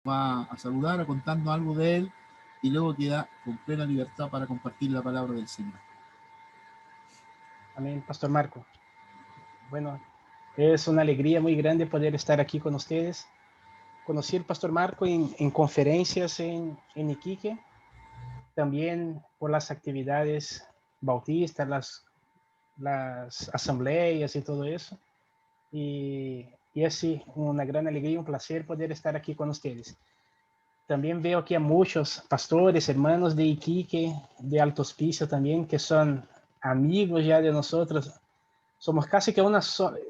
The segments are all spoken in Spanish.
va a saludar, a contarnos algo de él y luego queda con plena libertad para compartir la palabra del Señor. Amén, Pastor Marco. Bueno, es una alegría muy grande poder estar aquí con ustedes. Conocí al Pastor Marco en conferencias en Iquique, también por las actividades bautistas, las asambleas y todo eso. Y es sí, una gran alegría, un placer poder estar aquí con ustedes. También veo aquí a muchos pastores, hermanos de Iquique, de Alto Hospicio también, que son amigos ya de nosotros. Somos casi que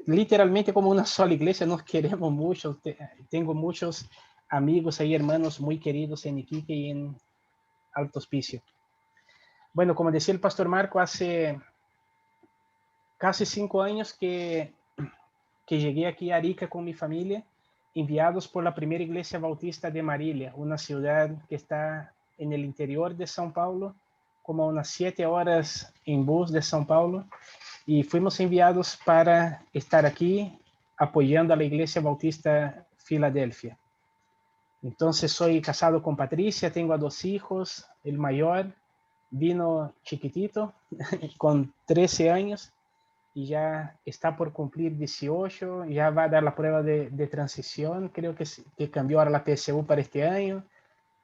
literalmente como una sola iglesia, nos queremos mucho. Tengo muchos amigos ahí, hermanos muy queridos en Iquique y en Alto Hospicio. Bueno, como decía el pastor Marco, hace casi 5 años que llegué aquí a Arica con mi familia, enviados por la primera iglesia bautista de Marília, una ciudad que está en el interior de São Paulo, como a unas 7 horas en bus de São Paulo, y fuimos enviados para estar aquí apoyando a la iglesia bautista Filadelfia. Entonces soy casado con Patricia, tengo a 2 hijos, el mayor vino chiquitito, con 13 años, y ya está por cumplir 18, ya va a dar la prueba de transición, creo que cambió ahora la PSU para este año.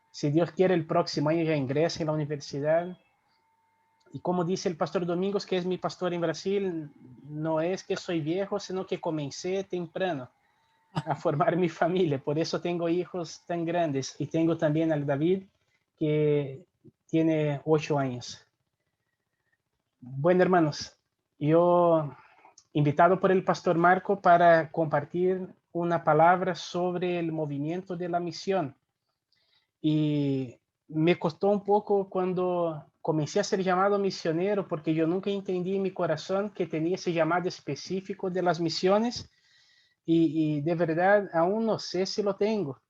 Si Dios quiere, el próximo año ya ingresa en la universidad. Y como dice el pastor Domingos, que es mi pastor en Brasil, no es que soy viejo, sino que comencé temprano a formar mi familia. Por eso tengo hijos tan grandes. Y tengo también al David, que tiene 8 años. Bueno, hermanos, yo invitado por el pastor Marco para compartir una palabra sobre el movimiento de la misión. Y me costó un poco cuando comencé a ser llamado misionero, porque yo nunca entendí en mi corazón que tenía ese llamado específico de las misiones, y de verdad aún no sé si lo tengo.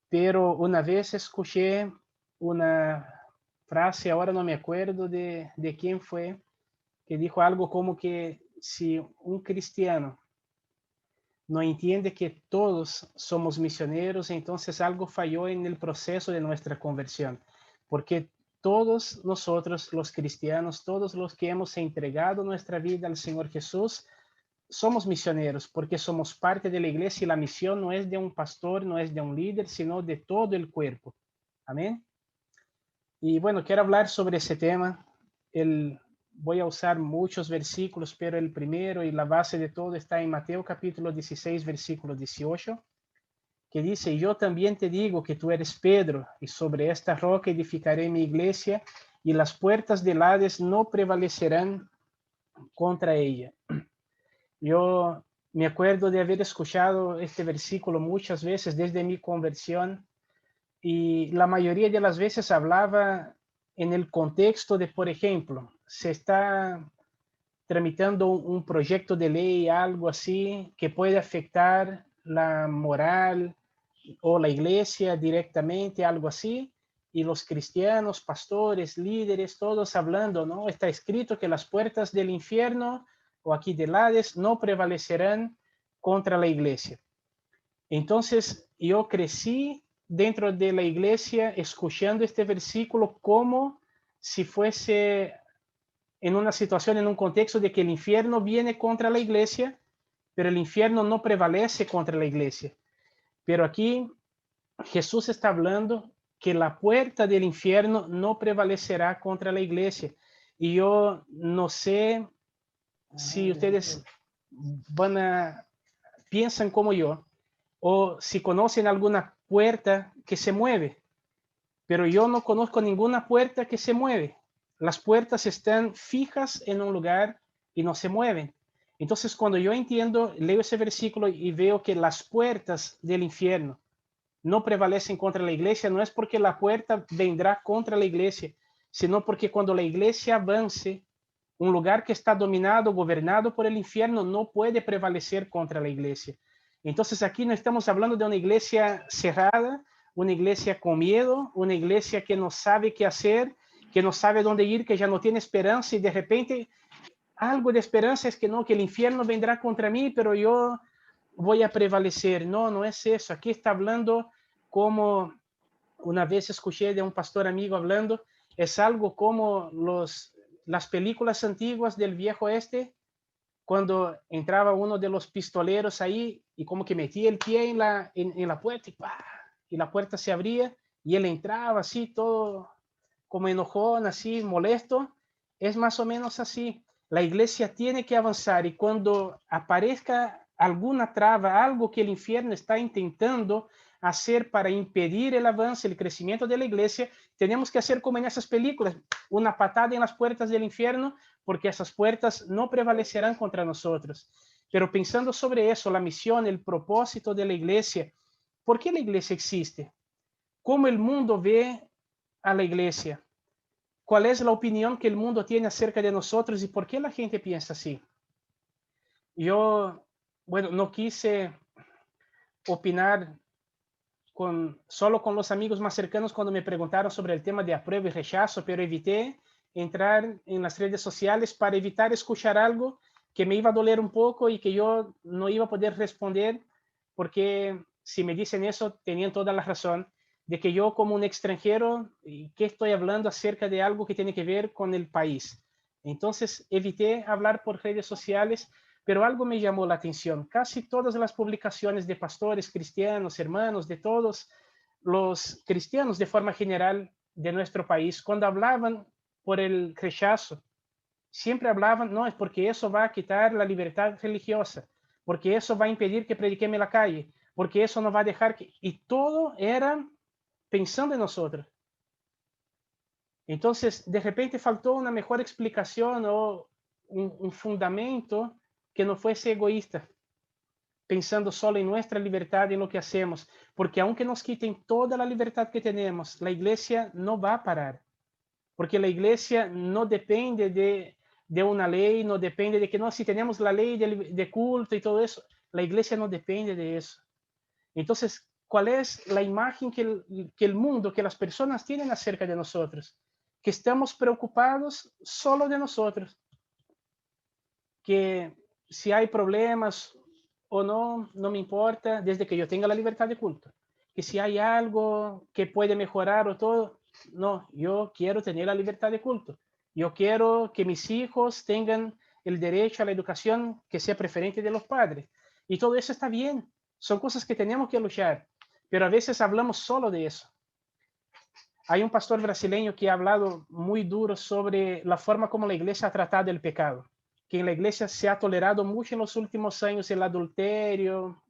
Pero una vez escuché una frase, ahora no me acuerdo de quién fue, que dijo algo como que si un cristiano no entiende que todos somos misioneros, entonces algo falló en el proceso de nuestra conversión, porque todos nosotros, los cristianos, todos los que hemos entregado nuestra vida al Señor Jesús, somos misioneros, porque somos parte de la iglesia y la misión no es de un pastor, no es de un líder, sino de todo el cuerpo. Amén. Y bueno, quiero hablar sobre ese tema. Voy a usar muchos versículos, pero el primero y la base de todo está en Mateo capítulo 16, versículo 18, que dice: yo también te digo que tú eres Pedro, y sobre esta roca edificaré mi iglesia, y las puertas del Hades no prevalecerán contra ella. Yo me acuerdo de haber escuchado este versículo muchas veces desde mi conversión, y la mayoría de las veces hablaba en el contexto de, por ejemplo, se está tramitando un proyecto de ley, algo así, que puede afectar la moral o la iglesia directamente, algo así, y los cristianos, pastores, líderes, todos hablando, ¿no? Está escrito que las puertas del infierno o aquí del Hades no prevalecerán contra la iglesia. Entonces, yo crecí dentro de la iglesia escuchando este versículo como si fuese en una situación, en un contexto de que el infierno viene contra la iglesia, pero el infierno no prevalece contra la iglesia. Pero aquí Jesús está hablando que la puerta del infierno no prevalecerá contra la iglesia. Y yo no sé si ustedes piensan como yo, o si conocen alguna puerta que se mueve, pero yo no conozco ninguna puerta que se mueve. Las puertas están fijas en un lugar y no se mueven. Entonces, cuando yo entiendo, leo ese versículo y veo que las puertas del infierno no prevalecen contra la iglesia, no es porque la puerta vendrá contra la iglesia, sino porque cuando la iglesia avance, un lugar que está dominado, gobernado por el infierno, no puede prevalecer contra la iglesia. Entonces aquí no estamos hablando de una iglesia cerrada, una iglesia con miedo, una iglesia que no sabe qué hacer, que no sabe dónde ir, que ya no tiene esperanza, y de repente algo de esperanza es que no, que el infierno vendrá contra mí, pero yo voy a prevalecer. No, no es eso. Aquí está hablando como una vez escuché de un pastor amigo hablando, es algo como las películas antiguas del viejo oeste, cuando entraba uno de los pistoleros ahí y como que metía el pie en la puerta y la puerta se abría y él entraba así todo como enojón, así molesto. Es más o menos así. La iglesia tiene que avanzar y cuando aparezca alguna traba, algo que el infierno está intentando hacer para impedir el avance, el crecimiento de la iglesia, tenemos que hacer como en esas películas, una patada en las puertas del infierno, porque esas puertas no prevalecerán contra nosotros. Pero pensando sobre eso, la misión, el propósito de la iglesia, ¿por qué la iglesia existe? ¿Cómo el mundo ve a la iglesia? ¿Cuál es la opinión que el mundo tiene acerca de nosotros y por qué la gente piensa así? Yo, bueno, no quise opinar solo con los amigos más cercanos cuando me preguntaron sobre el tema de apruebo y rechazo, pero evité entrar en las redes sociales para evitar escuchar algo que me iba a doler un poco y que yo no iba a poder responder, porque si me dicen eso, tenían toda la razón de que yo como un extranjero, ¿qué estoy hablando acerca de algo que tiene que ver con el país? Entonces evité hablar por redes sociales, pero algo me llamó la atención. Casi todas las publicaciones de pastores cristianos, hermanos, de todos los cristianos de forma general de nuestro país, cuando hablaban por el rechazo, siempre hablaban, no, es porque eso va a quitar la libertad religiosa, porque eso va a impedir que prediquemos en la calle, porque eso no va a dejar que... Y todo era pensando en nosotros. Entonces, de repente faltó una mejor explicación o un fundamento que no fuese egoísta, pensando solo en nuestra libertad y en lo que hacemos, porque aunque nos quiten toda la libertad que tenemos, la iglesia no va a parar, porque la iglesia no depende de una ley, no depende de que no, si tenemos la ley de culto y todo eso, la iglesia no depende de eso. Entonces, ¿cuál es la imagen que el mundo, que las personas tienen acerca de nosotros? Que estamos preocupados solo de nosotros, que si hay problemas o no, no me importa desde que yo tenga la libertad de culto. Que si hay algo que puede mejorar o todo, no, yo quiero tener la libertad de culto. Yo quiero que mis hijos tengan el derecho a la educación que sea preferente de los padres. Y todo eso está bien. Son cosas que tenemos que luchar. Pero a veces hablamos solo de eso. Hay un pastor brasileño que ha hablado muy duro sobre la forma como la iglesia ha tratado el pecado, que en la iglesia se ha tolerado mucho en los últimos años el adulterio,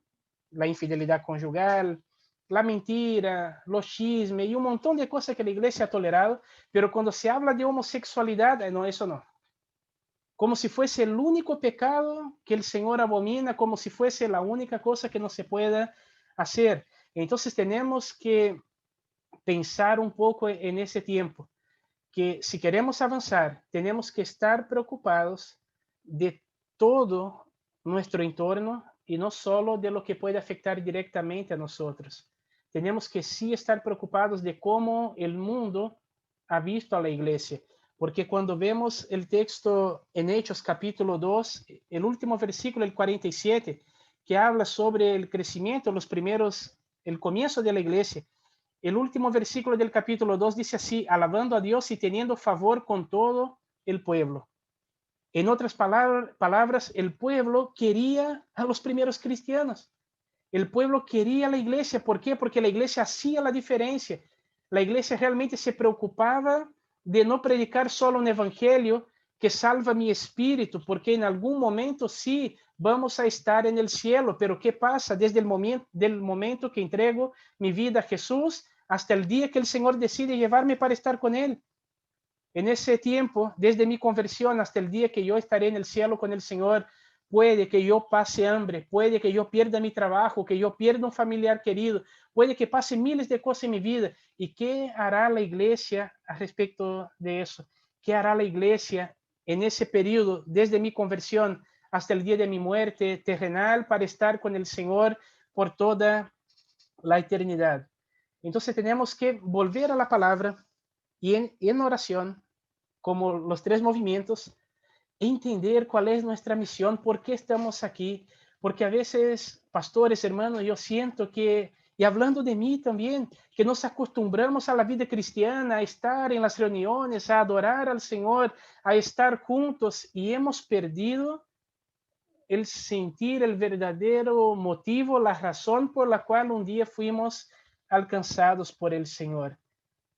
la infidelidad conyugal, la mentira, los chismes y un montón de cosas que la iglesia ha tolerado, pero cuando se habla de homosexualidad, no, eso no. Como si fuese el único pecado que el Señor abomina, como si fuese la única cosa que no se pueda hacer. Entonces tenemos que pensar un poco en ese tiempo, que si queremos avanzar, tenemos que estar preocupados de todo nuestro entorno y no solo de lo que puede afectar directamente a nosotros. Tenemos que sí estar preocupados de cómo el mundo ha visto a la iglesia, porque cuando vemos el texto en Hechos capítulo 2, el último versículo, el 47, que habla sobre el crecimiento, los primeros, el comienzo de la iglesia, el último versículo del capítulo 2 dice así, alabando a Dios y teniendo favor con todo el pueblo. En otras palabras, el pueblo quería a los primeros cristianos. El pueblo quería a la iglesia. ¿Por qué? Porque la iglesia hacía la diferencia. La iglesia realmente se preocupaba de no predicar solo un evangelio que salva mi espíritu, porque en algún momento sí vamos a estar en el cielo, pero ¿qué pasa desde el momento que entrego mi vida a Jesús hasta el día que el Señor decide llevarme para estar con Él? En ese tiempo, desde mi conversión hasta el día que yo estaré en el cielo con el Señor, puede que yo pase hambre, puede que yo pierda mi trabajo, que yo pierda un familiar querido, puede que pase miles de cosas en mi vida. ¿Y qué hará la iglesia al respecto de eso? ¿Qué hará la iglesia en ese periodo, desde mi conversión hasta el día de mi muerte terrenal, para estar con el Señor por toda la eternidad? Entonces tenemos que volver a la palabra y en oración, como los tres movimientos, entender cuál es nuestra misión, por qué estamos aquí, porque a veces, pastores, hermanos, yo siento que Y hablando de mí también, que nos acostumbramos a la vida cristiana, a estar en las reuniones, a adorar al Señor, a estar juntos y hemos perdido el sentir, el verdadero motivo, la razón por la cual un día fuimos alcanzados por el Señor.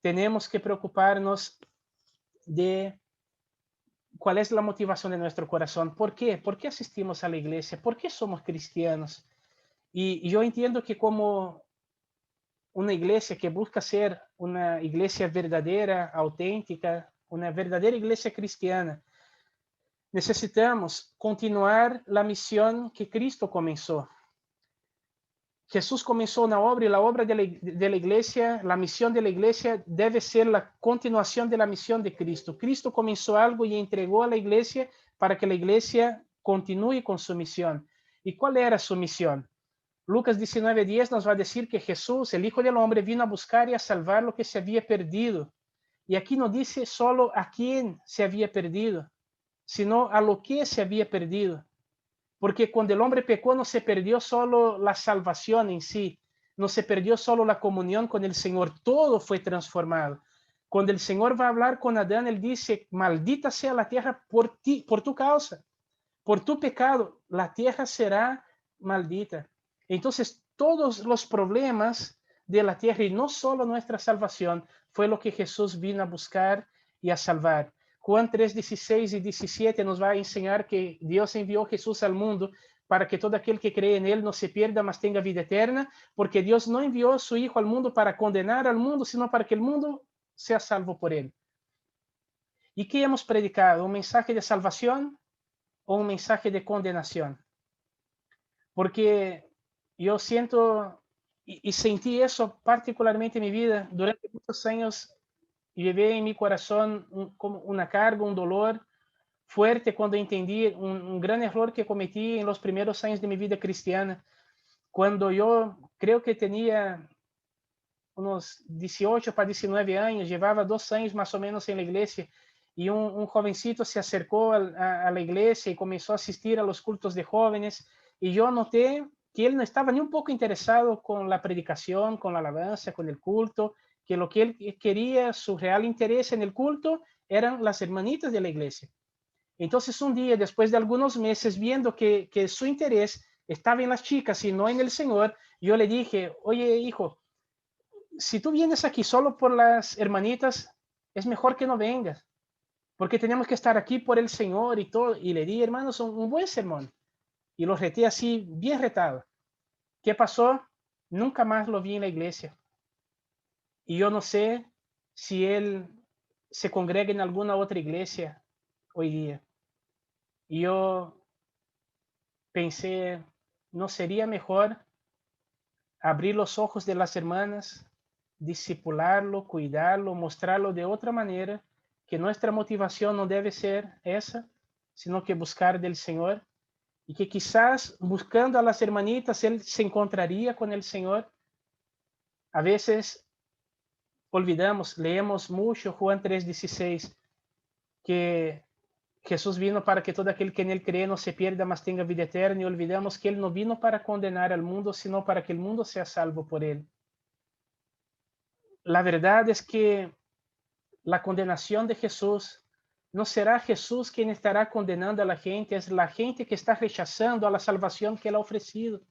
Tenemos que preocuparnos de cuál es la motivación de nuestro corazón. ¿Por qué? ¿Por qué asistimos a la iglesia? ¿Por qué somos cristianos? Y yo entiendo que como una iglesia que busca ser una iglesia verdadera, auténtica, una verdadera iglesia cristiana, necesitamos continuar la misión que Cristo comenzó. Jesús comenzó una obra y la obra de la iglesia, la misión de la iglesia debe ser la continuación de la misión de Cristo. Cristo comenzó algo y entregó a la iglesia para que la iglesia continúe con su misión. ¿Y cuál era su misión? Lucas 19:10 nos va a decir que Jesús, el Hijo del Hombre, vino a buscar y a salvar lo que se había perdido. Y aquí no dice solo a quién se había perdido, sino a lo que se había perdido. Porque cuando el hombre pecó no se perdió solo la salvación en sí, no se perdió solo la comunión con el Señor, todo fue transformado. Cuando el Señor va a hablar con Adán, él dice, maldita sea la tierra por ti, por tu causa, por tu pecado, la tierra será maldita. Entonces, todos los problemas de la tierra y no solo nuestra salvación fue lo que Jesús vino a buscar y a salvar. Juan 3:16 y 17 nos va a enseñar que Dios envió a Jesús al mundo para que todo aquel que cree en él no se pierda, mas tenga vida eterna, porque Dios no envió a su Hijo al mundo para condenar al mundo, sino para que el mundo sea salvo por él. ¿Y qué hemos predicado? ¿Un mensaje de salvación o un mensaje de condenación? Porque yo siento y sentí eso particularmente en mi vida. Durante muchos años llevé en mi corazón como una carga, un dolor fuerte cuando entendí un gran error que cometí en los primeros años de mi vida cristiana. Cuando yo creo que tenía unos 18 para 19 años, llevaba 2 años más o menos en la iglesia, y un jovencito se acercó a la iglesia y comenzó a asistir a los cultos de jóvenes, y yo noté que él no estaba ni un poco interesado con la predicación, con la alabanza, con el culto, que lo que él quería, su real interés en el culto, eran las hermanitas de la iglesia. Entonces un día, después de algunos meses, viendo que su interés estaba en las chicas y no en el Señor, yo le dije, oye hijo, si tú vienes aquí solo por las hermanitas, es mejor que no vengas, porque tenemos que estar aquí por el Señor y todo. Y le di, hermanos, un buen sermón. Y lo reté así, bien retado. ¿Qué pasó? Nunca más lo vi en la iglesia. Y yo no sé si él se congrega en alguna otra iglesia hoy día. Y yo pensé, ¿no sería mejor abrir los ojos de las hermanas, discipularlo, cuidarlo, mostrarlo de otra manera, que nuestra motivación no debe ser esa, sino que buscar del Señor, y que quizás buscando a las hermanitas él se encontraría con el Señor? A veces olvidamos, leemos mucho Juan 3:16, que Jesús vino para que todo aquel que en él cree no se pierda, mas tenga vida eterna, y olvidamos que él no vino para condenar al mundo, sino para que el mundo sea salvo por él. La verdad es que la condenación de Jesús no será Jesús quien estará condenando a la gente, es la gente que está rechazando a la salvación que él ha ofrecido.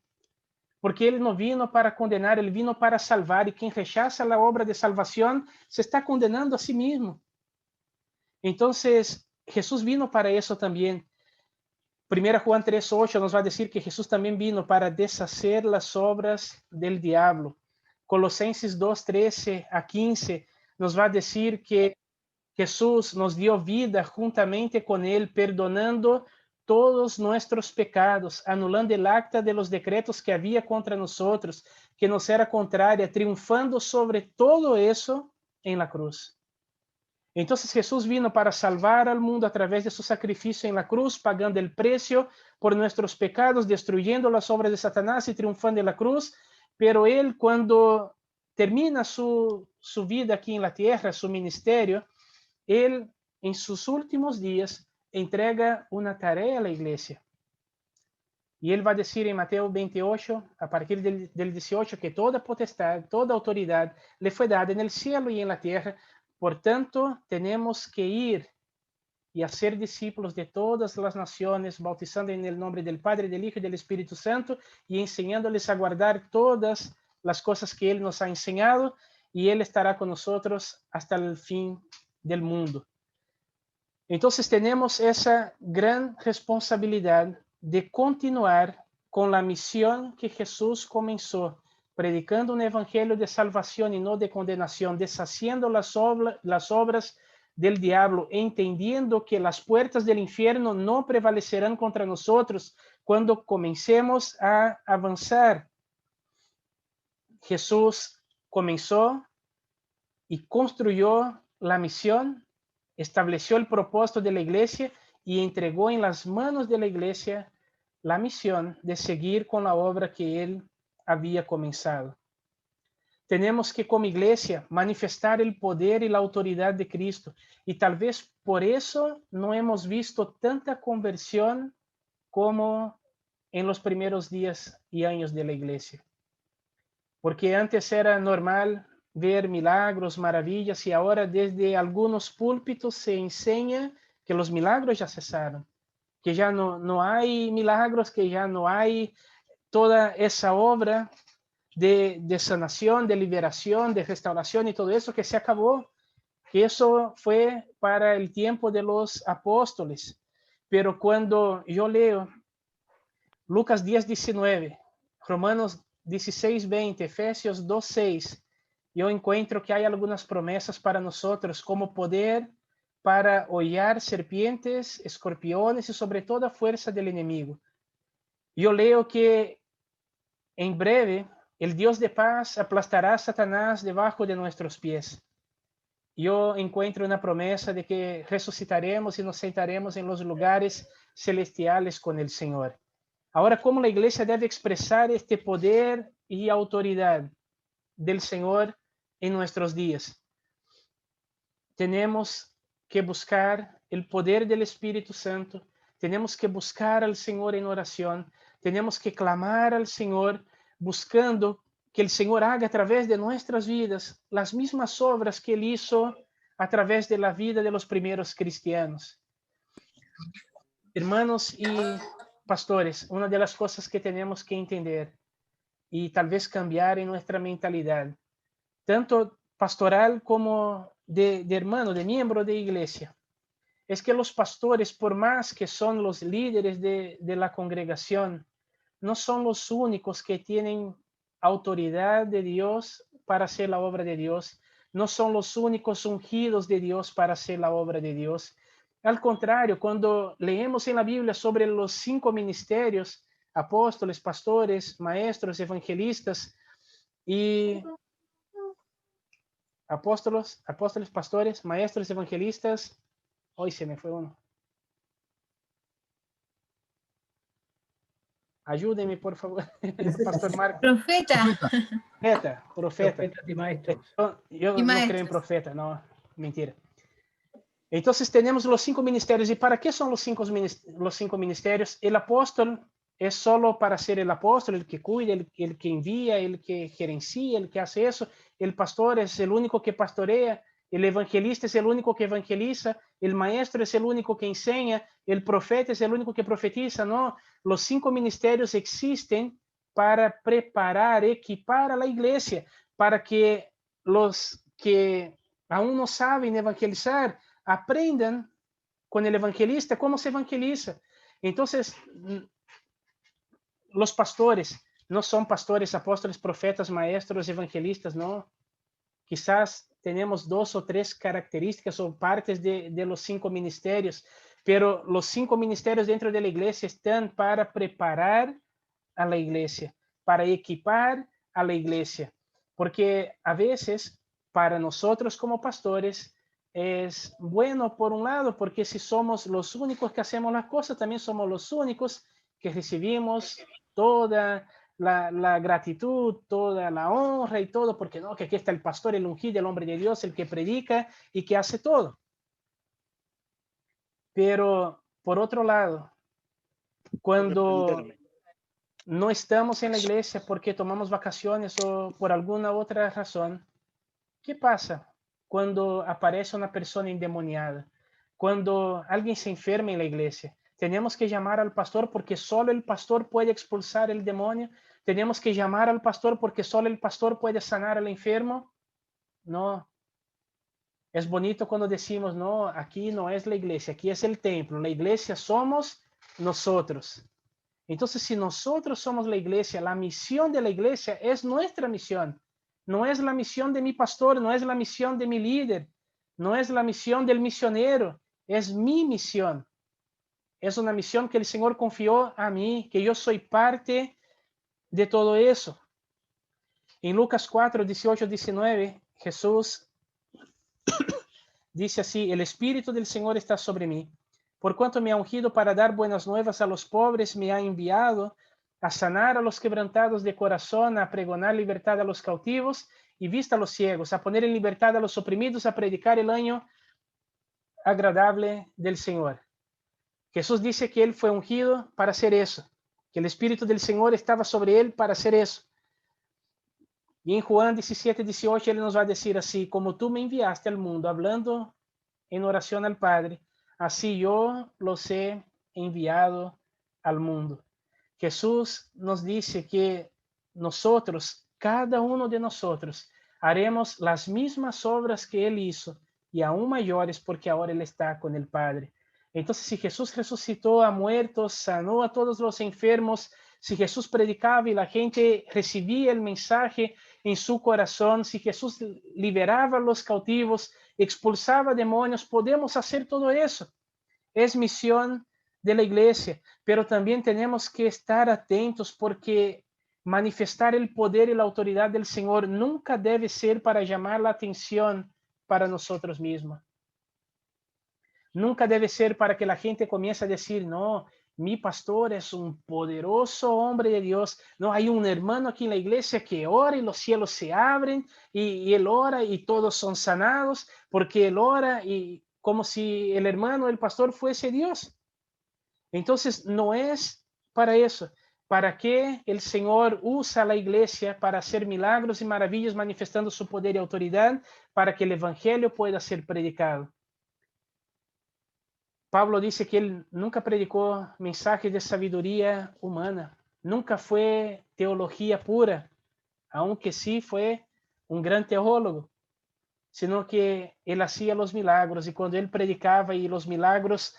Porque él no vino para condenar, él vino para salvar, y quien rechaza la obra de salvación se está condenando a sí mismo. Entonces, Jesús vino para eso también. 1 Juan 3:8 nos va a decir que Jesús también vino para deshacer las obras del diablo. Colosenses 2:13-15 nos va a decir que Jesús nos dio vida juntamente con él, perdonando todos nuestros pecados, anulando el acta de los decretos que había contra nosotros, que nos era contraria, triunfando sobre todo eso en la cruz. Entonces Jesús vino para salvar al mundo a través de su sacrificio en la cruz, pagando el precio por nuestros pecados, destruyendo las obras de Satanás y triunfando en la cruz. Pero él, cuando termina su vida aquí en la tierra, su ministerio, él en sus últimos días entrega una tarea a la iglesia. Y él va a decir en Mateo 28, a partir del 18, que toda potestad, toda autoridad le fue dada en el cielo y en la tierra. Por tanto, tenemos que ir y hacer discípulos de todas las naciones, bautizando en el nombre del Padre, del Hijo y del Espíritu Santo, y enseñándoles a guardar todas las cosas que Él nos ha enseñado, y Él estará con nosotros hasta el fin del mundo. Entonces tenemos esa gran responsabilidad de continuar con la misión que Jesús comenzó, predicando un evangelio de salvación y no de condenación, deshaciendo las obras del diablo, entendiendo que las puertas del infierno no prevalecerán contra nosotros cuando comencemos a avanzar. Jesús comenzó y construyó la misión, estableció el propósito de la iglesia y entregó en las manos de la iglesia la misión de seguir con la obra que él había comenzado. Tenemos que, como iglesia, manifestar el poder y la autoridad de Cristo. Y tal vez por eso no hemos visto tanta conversión como en los primeros días y años de la iglesia. Porque antes era normal ver milagros, maravillas, y ahora desde algunos púlpitos se enseña que los milagros ya cesaron, que ya no hay milagros, que ya no hay toda esa obra de sanación, de liberación, de restauración y todo eso, que se acabó, que eso fue para el tiempo de los apóstoles. Pero cuando yo leo Lucas 10:19, Romanos 16:20, Efesios 2:6, yo encuentro que hay algunas promesas para nosotros, como poder para hollar serpientes, escorpiones y sobre toda fuerza del enemigo. Yo leo que en breve el Dios de paz aplastará a Satanás debajo de nuestros pies. Yo encuentro una promesa de que resucitaremos y nos sentaremos en los lugares celestiales con el Señor. Ahora, ¿cómo la iglesia debe expresar este poder y autoridad del Señor en nuestros días? Tenemos que buscar el poder del Espíritu Santo, tenemos que buscar al Señor en oración, tenemos que clamar al Señor buscando que el Señor haga a través de nuestras vidas las mismas obras que Él hizo a través de la vida de los primeros cristianos. Hermanos y pastores, una de las cosas que tenemos que entender y tal vez cambiar en nuestra mentalidad, tanto pastoral como de hermano, de miembro de iglesia, es que los pastores, por más que son los líderes de la congregación, no son los únicos que tienen autoridad de Dios para hacer la obra de Dios, no son los únicos ungidos de Dios para hacer la obra de Dios. Al contrario, cuando leemos en la Biblia sobre los 5 ministerios, apóstoles, pastores, maestros, evangelistas y apóstoles, pastores, maestros, evangelistas, hoy se me fue uno. Ayúdeme, por favor, Pastor Marco. Profeta. Profeta. Y maestros. Yo Y no maestros. creo en profeta, no, mentira. Entonces tenemos los 5 ministerios. ¿Y para qué son los cinco ministerios? El apóstol es solo para ser el apóstol, el que cuida, el que envía, el que gerencia, el que hace eso. El pastor es el único que pastorea. El evangelista es el único que evangeliza. El maestro es el único que enseña. El profeta es el único que profetiza. No, los 5 ministerios existen para preparar, equipar a la iglesia, para que los que aún no saben evangelizar aprendan con el evangelista cómo se evangeliza. Entonces, los pastores no son pastores, apóstoles, profetas, maestros, evangelistas, no. Quizás tenemos 2 o 3 características o partes de los 5 ministerios, pero los 5 ministerios dentro de la iglesia están para preparar a la iglesia, para equipar a la iglesia, porque a veces para nosotros como pastores es bueno por un lado, porque si somos los únicos que hacemos las cosas, también somos los únicos que recibimos toda la gratitud, toda la honra y todo, porque no, que aquí está el pastor, el ungido, el hombre de Dios, el que predica y que hace todo. Pero por otro lado, cuando no estamos en la iglesia porque tomamos vacaciones o por alguna otra razón, ¿qué pasa cuando aparece una persona endemoniada? Cuando alguien se enferma en la iglesia, tenemos que llamar al pastor porque solo el pastor puede expulsar el demonio. Tenemos que llamar al pastor porque solo el pastor puede sanar al enfermo. No, es bonito cuando decimos, no, aquí no es la iglesia, aquí es el templo. La iglesia somos nosotros. Entonces, si nosotros somos la iglesia, la misión de la iglesia es nuestra misión. No es la misión de mi pastor, no es la misión de mi líder, no es la misión del misionero, es mi misión. Es una misión que el Señor confió a mí, que yo soy parte de todo eso. En Lucas 4, 18, 19, Jesús dice así: el Espíritu del Señor está sobre mí, por cuanto me ha ungido para dar buenas nuevas a los pobres, me ha enviado a sanar a los quebrantados de corazón, a pregonar libertad a los cautivos y vista a los ciegos, a poner en libertad a los oprimidos, a predicar el año agradable del Señor. Jesús dice que él fue ungido para hacer eso, que el Espíritu del Señor estaba sobre él para hacer eso. Y en Juan 17, 18, él nos va a decir así: como tú me enviaste al mundo hablando en oración al Padre, así yo los he enviado al mundo. Jesús nos dice que nosotros, cada uno de nosotros, haremos las mismas obras que Él hizo y aún mayores porque ahora Él está con el Padre. Entonces, si Jesús resucitó a muertos, sanó a todos los enfermos, si Jesús predicaba y la gente recibía el mensaje en su corazón, si Jesús liberaba a los cautivos, expulsaba demonios, podemos hacer todo eso. Es misión de la iglesia, pero también tenemos que estar atentos porque manifestar el poder y la autoridad del Señor nunca debe ser para llamar la atención para nosotros mismos. Nunca debe ser para que la gente comience a decir, no, mi pastor es un poderoso hombre de Dios. No, hay un hermano aquí en la iglesia que ora y los cielos se abren y él ora y todos son sanados porque él ora y como si el hermano, el pastor fuese Dios. Entonces, no es para eso. ¿Para qué el Señor usa la iglesia para hacer milagros y maravillas manifestando su poder y autoridad para que el evangelio pueda ser predicado? Pablo dice que él nunca predicó mensajes de sabiduría humana, nunca fue teología pura, aunque sí fue un gran teólogo, sino que él hacía los milagros y cuando él predicaba y los milagros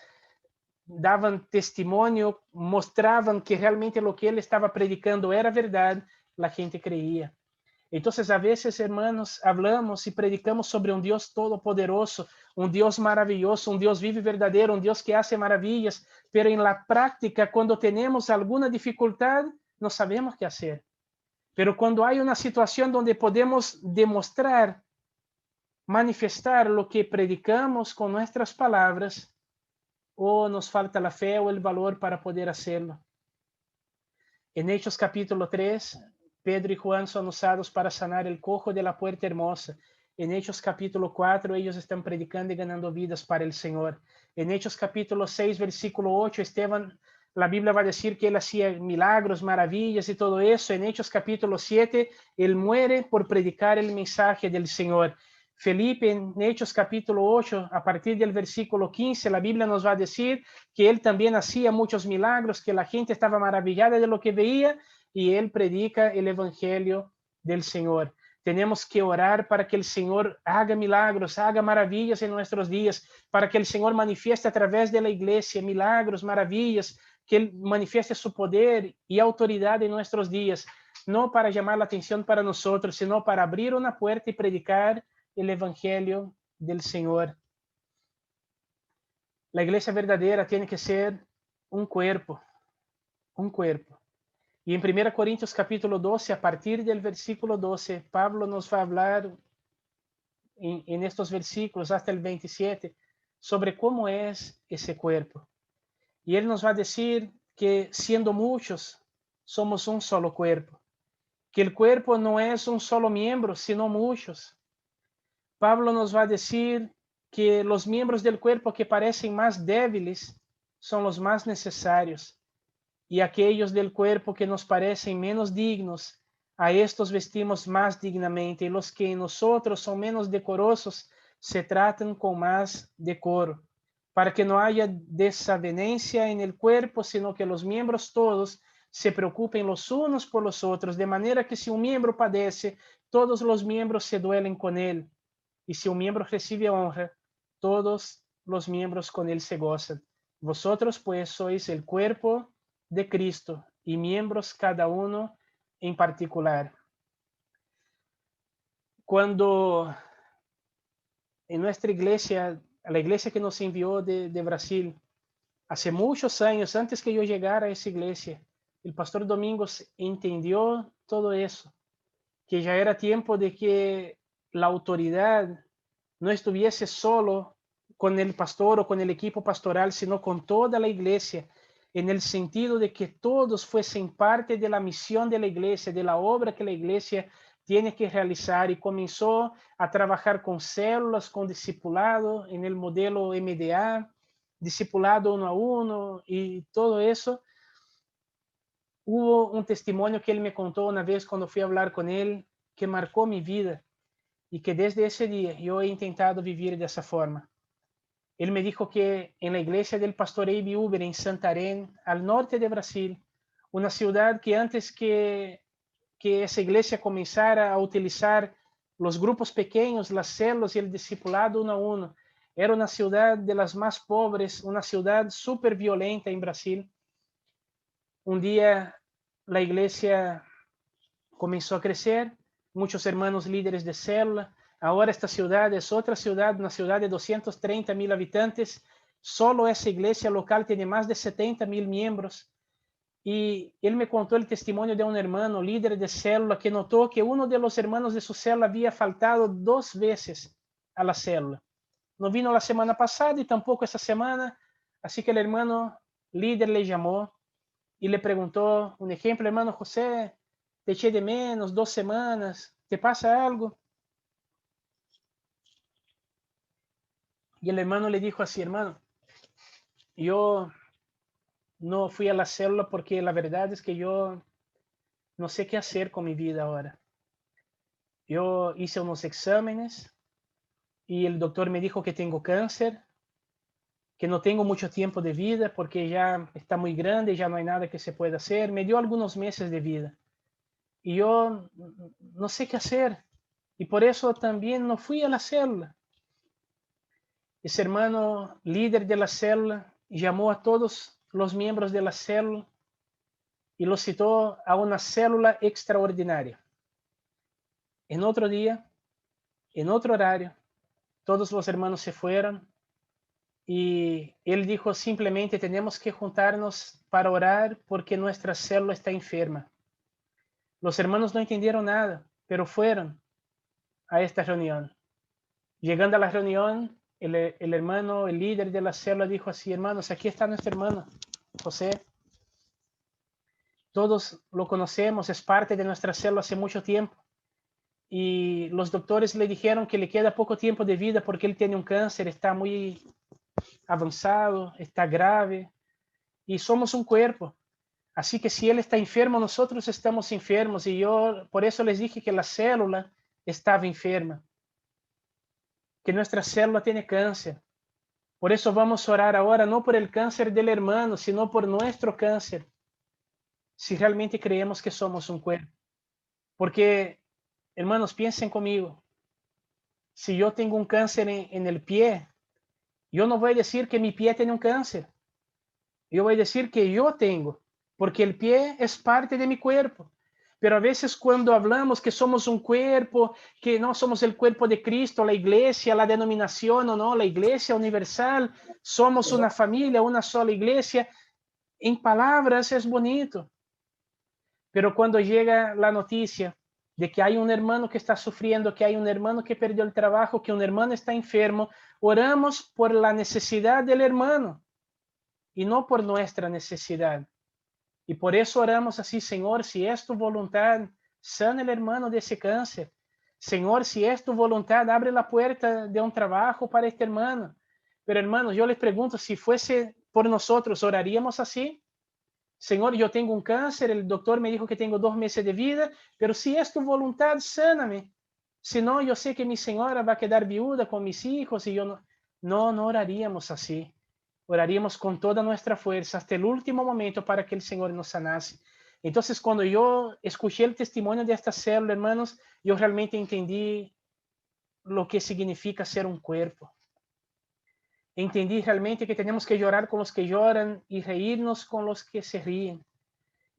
daban testimonio, mostraban que realmente lo que él estaba predicando era verdad, la gente creía. Entonces, a veces, hermanos, hablamos y predicamos sobre un Dios todopoderoso, un Dios maravilloso, un Dios vivo y verdadero, un Dios que hace maravillas, pero en la práctica, cuando tenemos alguna dificultad, no sabemos qué hacer. Pero cuando hay una situación donde podemos demostrar, manifestar lo que predicamos con nuestras palabras, o nos falta la fe o el valor para poder hacerlo. En Hechos capítulo 3, Pedro y Juan son usados para sanar el cojo de la puerta hermosa. En Hechos capítulo 4, ellos están predicando y ganando vidas para el Señor. En Hechos capítulo 6, versículo 8, Esteban, la Biblia va a decir que él hacía milagros, maravillas y todo eso. En Hechos capítulo 7, él muere por predicar el mensaje del Señor. Felipe, en Hechos capítulo 8, a partir del versículo 15, la Biblia nos va a decir que él también hacía muchos milagros, que la gente estaba maravillada de lo que veía y él predica el evangelio del Señor. Tenemos que orar para que el Señor haga milagros, haga maravillas en nuestros días, para que el Señor manifieste a través de la iglesia milagros, maravillas, que Él manifieste su poder y autoridad en nuestros días, no para llamar la atención para nosotros, sino para abrir una puerta y predicar el evangelio del Señor. La iglesia verdadera tiene que ser un cuerpo, un cuerpo. Y en 1 Corintios capítulo 12, a partir del versículo 12, Pablo nos va a hablar en estos versículos hasta el 27 sobre cómo es ese cuerpo. Y él nos va a decir que siendo muchos, somos un solo cuerpo. Que el cuerpo no es un solo miembro, sino muchos. Pablo nos va a decir que los miembros del cuerpo que parecen más débiles son los más necesarios. y aquellos del cuerpo que nos parecen menos dignos, a estos vestimos más dignamente, y los que en nosotros son menos decorosos se tratan con más decoro, para que no haya desavenencia en el cuerpo, sino que los miembros todos se preocupen los unos por los otros, de manera que si un miembro padece, todos los miembros se duelen con él, y si un miembro recibe honra, todos los miembros con él se gozan. Vosotros pues sois el cuerpo de Cristo y miembros cada uno en particular. Cuando en nuestra iglesia, la iglesia que nos envió de Brasil, hace muchos años, antes que yo llegara a esa iglesia, el pastor Domingos entendió todo eso, que ya era tiempo de que la autoridad no estuviese solo con el pastor o con el equipo pastoral, sino con toda la iglesia, en el sentido de que todos fuesen parte de la misión de la iglesia, de la obra que la iglesia tiene que realizar, y comenzó a trabajar con células, con discipulado, en el modelo MDA, discipulado uno a uno y todo eso. Hubo un testimonio que él me contó una vez cuando fui a hablar con él, que marcó mi vida, y que desde ese día yo he intentado vivir de esa forma. Él me dijo que en la iglesia del pastor Abe Uber en Santarém, al norte de Brasil, una ciudad que antes que esa iglesia comenzara a utilizar los grupos pequeños, las células y el discipulado uno a uno, era una ciudad de las más pobres, una ciudad súper violenta en Brasil. Un día la iglesia comenzó a crecer, muchos hermanos líderes de célula. Ahora esta ciudad es otra ciudad, una ciudad de 230,000 habitantes. Solo esa iglesia local tiene más de 70,000 miembros. Y él me contó el testimonio de un hermano líder de célula que notó que uno de los hermanos de su célula había faltado 2 veces a la célula. No vino la semana pasada y tampoco esa semana. Así que el hermano líder le llamó y le preguntó, un ejemplo, hermano José, te eché de menos 2 semanas, ¿te pasa algo? Y el hermano le dijo así, hermano, yo no fui a la célula porque la verdad es que yo no sé qué hacer con mi vida ahora. Yo hice unos exámenes y el doctor me dijo que tengo cáncer, que no tengo mucho tiempo de vida porque ya está muy grande, ya no hay nada que se pueda hacer. Me dio algunos meses de vida y yo no sé qué hacer. Y por eso también no fui a la célula. Ese hermano líder de la célula llamó a todos los miembros de la célula y los citó a una célula extraordinaria. En otro día, en otro horario, todos los hermanos se fueron y él dijo simplemente tenemos que juntarnos para orar porque nuestra célula está enferma. Los hermanos no entendieron nada, pero fueron a esta reunión. Llegando a la reunión, el hermano, el líder de la célula dijo así, hermanos, aquí está nuestro hermano, José. Todos lo conocemos, es parte de nuestra célula hace mucho tiempo. Y los doctores le dijeron que le queda poco tiempo de vida porque él tiene un cáncer, está muy avanzado, está grave. Y somos un cuerpo. Así que si él está enfermo, nosotros estamos enfermos. Y yo por eso les dije que la célula estaba enferma, que nuestra célula tiene cáncer. Por eso vamos a orar ahora, no por el cáncer del hermano, sino por nuestro cáncer, si realmente creemos que somos un cuerpo. Porque, hermanos, piensen conmigo, si yo tengo un cáncer en el pie, yo no voy a decir que mi pie tiene un cáncer, yo voy a decir que yo tengo, porque el pie es parte de mi cuerpo. Pero a veces cuando hablamos que somos un cuerpo, que no somos el cuerpo de Cristo, la iglesia, la denominación o no, la iglesia universal, somos una familia, una sola iglesia, en palabras es bonito. Pero cuando llega la noticia de que hay un hermano que está sufriendo, que hay un hermano que perdió el trabajo, que un hermano está enfermo, oramos por la necesidad del hermano y no por nuestra necesidad. Y por eso oramos así, Señor, si es tu voluntad, sana el hermano de ese cáncer. Señor, si es tu voluntad, abre la puerta de un trabajo para este hermano. Pero hermanos, yo les pregunto, si fuese por nosotros, ¿oraríamos así? Señor, yo tengo un cáncer, el doctor me dijo que tengo 2 meses de vida, pero si es tu voluntad, sáname. Si no, yo sé que mi señora va a quedar viuda con mis hijos y yo no. No, no oraríamos así. Oraríamos con toda nuestra fuerza hasta el último momento para que el Señor nos sanase. Entonces, cuando yo escuché el testimonio de esta célula, hermanos, yo realmente entendí lo que significa ser un cuerpo. Entendí realmente que tenemos que llorar con los que lloran y reírnos con los que se ríen.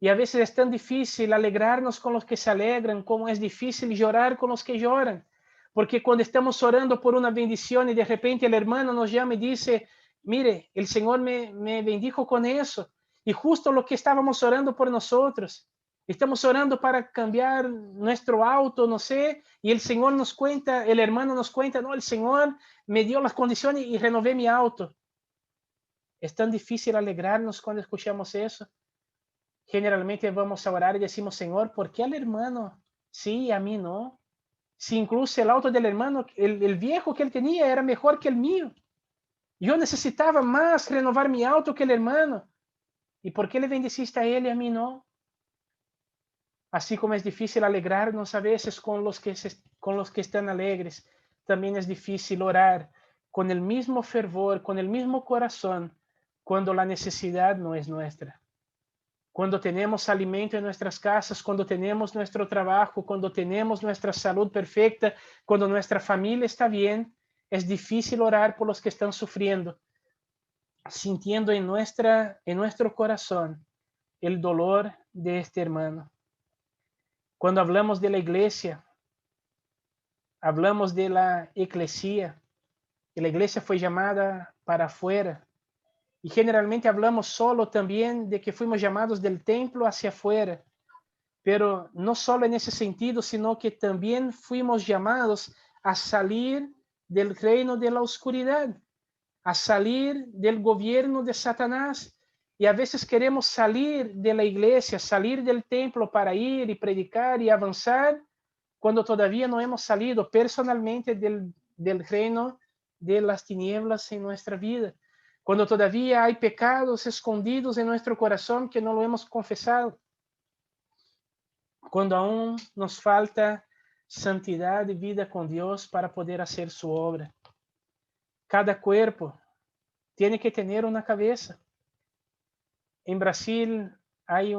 Y a veces es tan difícil alegrarnos con los que se alegran, como es difícil llorar con los que lloran. Porque cuando estamos orando por una bendición y de repente el hermano nos llama y dice, mire, el Señor me bendijo con eso. Y justo lo que estábamos orando por nosotros. Estamos orando para cambiar nuestro auto, no sé, y el Señor nos cuenta, el hermano nos cuenta, no, el Señor me dio las condiciones y renové mi auto. Es tan difícil alegrarnos cuando escuchamos eso. Generalmente vamos a orar y decimos, Señor, ¿por qué al hermano sí, a mí no? Si incluso el auto del hermano, el viejo que él tenía era mejor que el mío. Yo necesitaba más renovar mi auto que el hermano. ¿Y por qué le bendeciste a él y a mí no? Así como es difícil alegrarnos a veces con los que están alegres, también es difícil orar con el mismo fervor, con el mismo corazón, cuando la necesidad no es nuestra. Cuando tenemos alimento en nuestras casas, cuando tenemos nuestro trabajo, cuando tenemos nuestra salud perfecta, cuando nuestra familia está bien, es difícil orar por los que están sufriendo, sintiendo en nuestro corazón el dolor de este hermano. Cuando hablamos de la iglesia, hablamos de la eclesía, y la iglesia fue llamada para afuera. Y generalmente hablamos solo también de que fuimos llamados del templo hacia afuera. Pero no solo en ese sentido, sino que también fuimos llamados a salir del reino de la oscuridad, a salir del gobierno de Satanás. Y a veces queremos salir de la iglesia, salir del templo para ir y predicar y avanzar, cuando todavía no hemos salido personalmente del reino de las tinieblas en nuestra vida, cuando todavía hay pecados escondidos en nuestro corazón que no lo hemos confesado, cuando aún nos falta santidad y vida con Dios para poder hacer su obra. Cada cuerpo tiene que tener una cabeza. En Brasil hay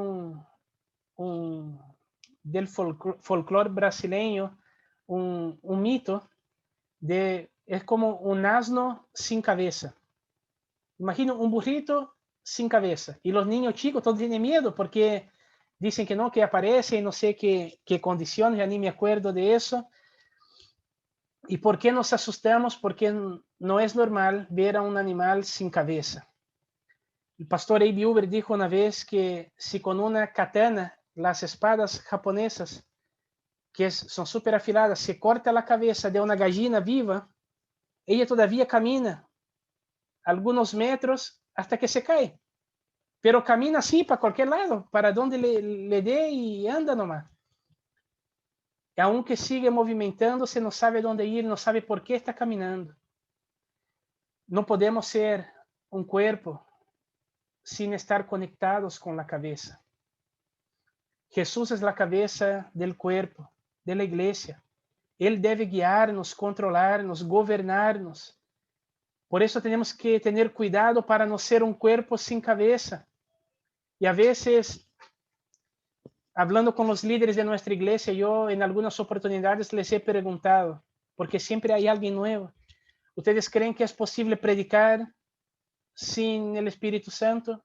del folclore brasileño, un mito es como un asno sin cabeza. Imagina un burrito sin cabeza. Y los niños chicos todos tienen miedo porque dicen que no, que aparece y no sé qué condiciones, ya ni me acuerdo de eso. ¿Y por qué nos asustamos? Porque no es normal ver a un animal sin cabeza. El pastor Abe Uber dijo una vez que si con una katana, las espadas japonesas, que son súper afiladas, se corta la cabeza de una gallina viva, ella todavía camina algunos metros hasta que se cae. Pero camina así para cualquier lado, para donde le dé y anda nomás. Y aunque sigue movimentándose, no sabe dónde ir, no sabe por qué está caminando. No podemos ser un cuerpo sin estar conectados con la cabeza. Jesús es la cabeza del cuerpo, de la iglesia. Él debe guiarnos, controlarnos, gobernarnos. Por eso tenemos que tener cuidado para no ser un cuerpo sin cabeza. Y a veces, hablando con los líderes de nuestra iglesia, yo en algunas oportunidades les he preguntado, porque siempre hay alguien nuevo, ¿ustedes creen que es posible predicar sin el Espíritu Santo?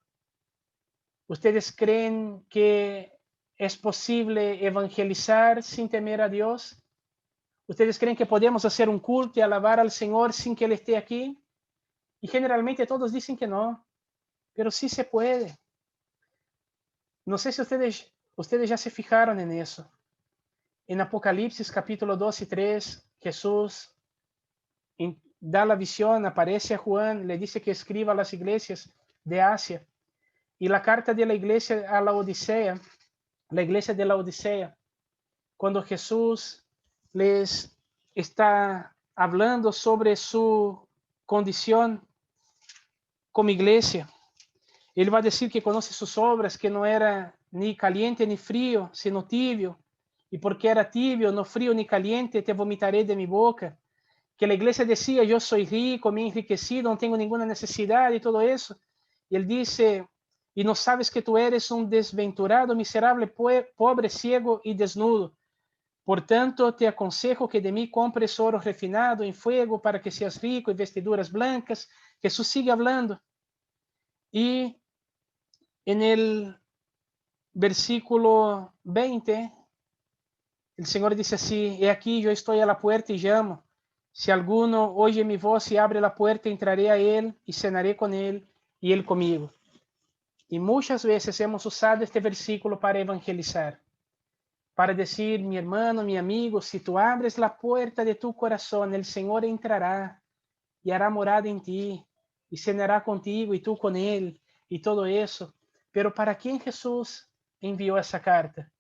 ¿Ustedes creen que es posible evangelizar sin temer a Dios? ¿Ustedes creen que podemos hacer un culto y alabar al Señor sin que Él esté aquí? Y generalmente todos dicen que no, pero sí se puede. No sé si ustedes ya se fijaron en eso. En Apocalipsis capítulo 2 y 3, Jesús da la visión, aparece a Juan, le dice que escriba a las iglesias de Asia. Y la carta de la iglesia a la Odisea, la iglesia de la Odisea, cuando Jesús les está hablando sobre su condición como iglesia, Ele vai dizer que conhece suas obras, que não era ni caliente ni frio, sino tibio. E porque era tibio, no frio ni caliente, te vomitaré de mi boca. Que a igreja dizia, eu sou rico, me he enriquecido, não tenho nenhuma necessidade e todo isso. E ele disse, e não sabes que tu eres um desventurado, miserável, pobre, ciego e desnudo. Portanto, te aconsejo que de mim compres oro refinado em fuego para que seas rico e vestiduras blancas. Jesús sigue hablando. Y en el versículo 20, el Señor dice así, he aquí yo estoy a la puerta y llamo. Si alguno oye mi voz y abre la puerta, entraré a él y cenaré con él y él conmigo. Y muchas veces hemos usado este versículo para evangelizar, para decir, mi hermano, mi amigo, si tú abres la puerta de tu corazón, el Señor entrará y hará morada en ti y cenará contigo y tú con él y todo eso. Pero ¿para quién Jesús envió esa carta?